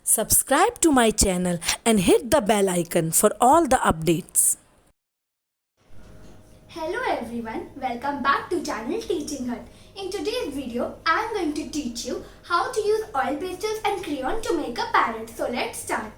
Subscribe to my channel and hit the bell icon for all the updates. Hello everyone, welcome back to channel Teaching Hut. In today's video, I am going to teach you how to use oil pastels and crayon to make a parrot. So let's start.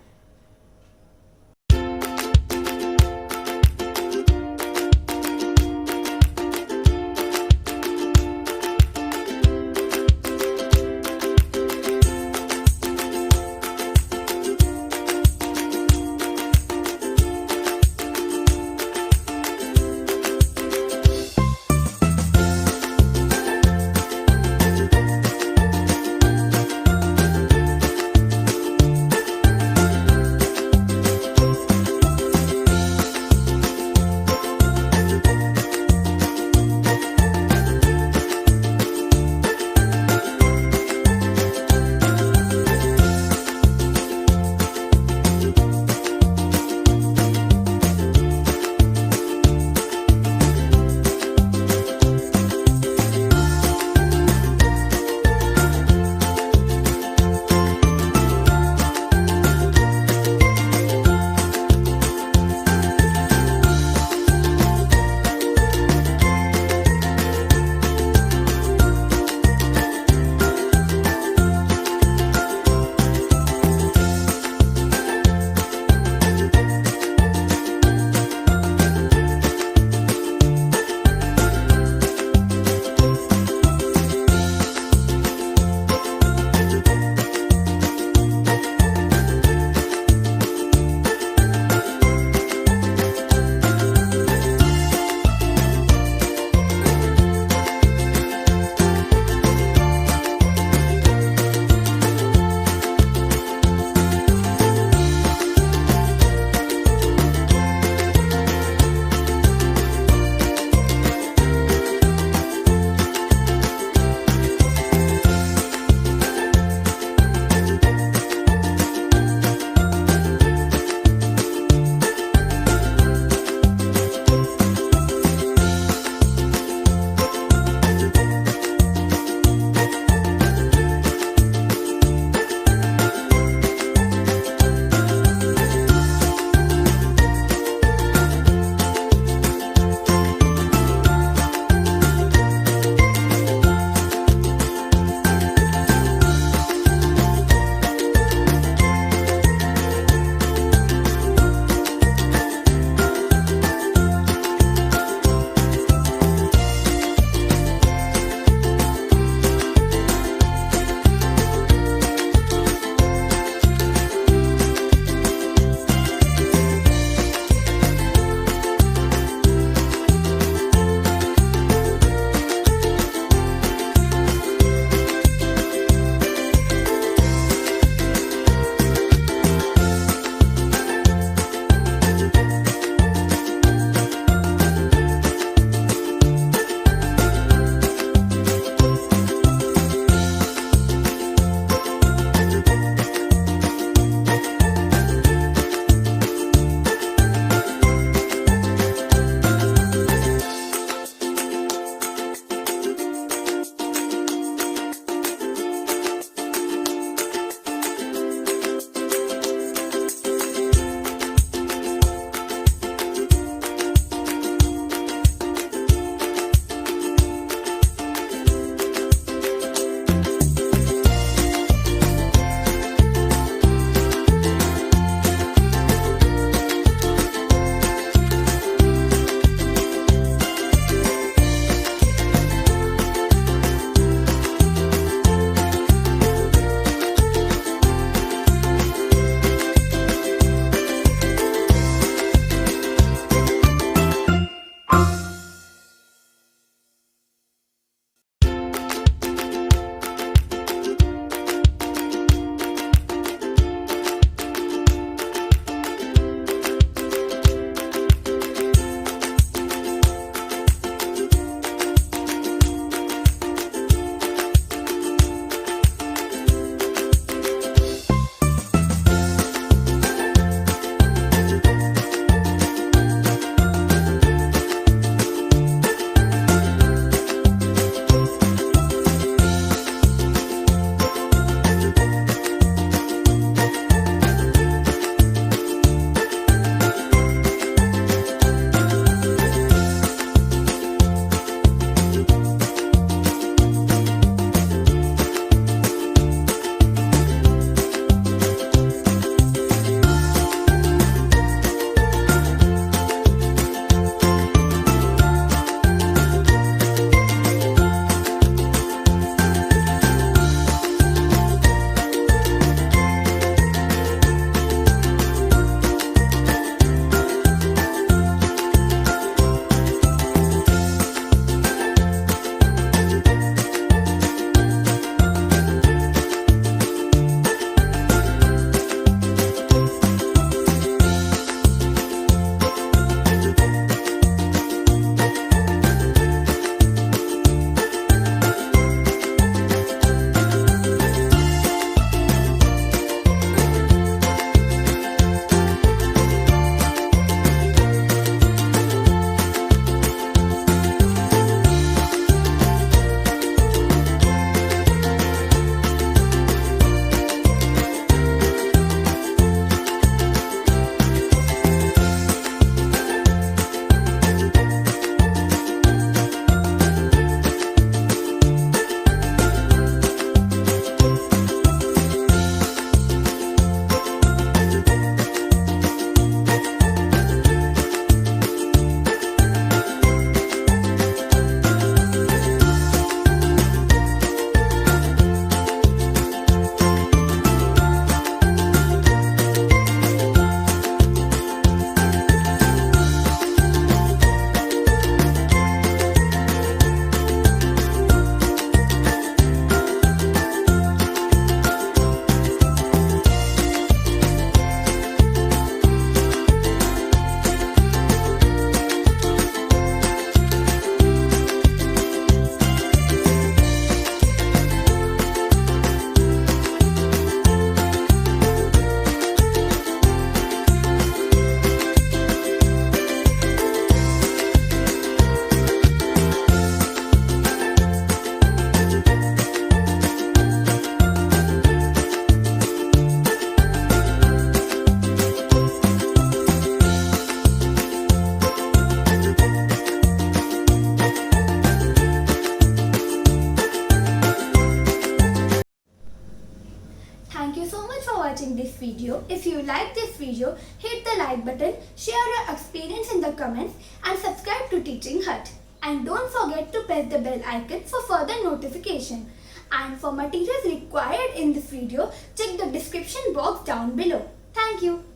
this video. If you like this video, hit the like button, share your experience in the comments and subscribe to Teaching Hut. And don't forget to press the bell icon for further notification. And for materials required in this video, check the description box down below. Thank you.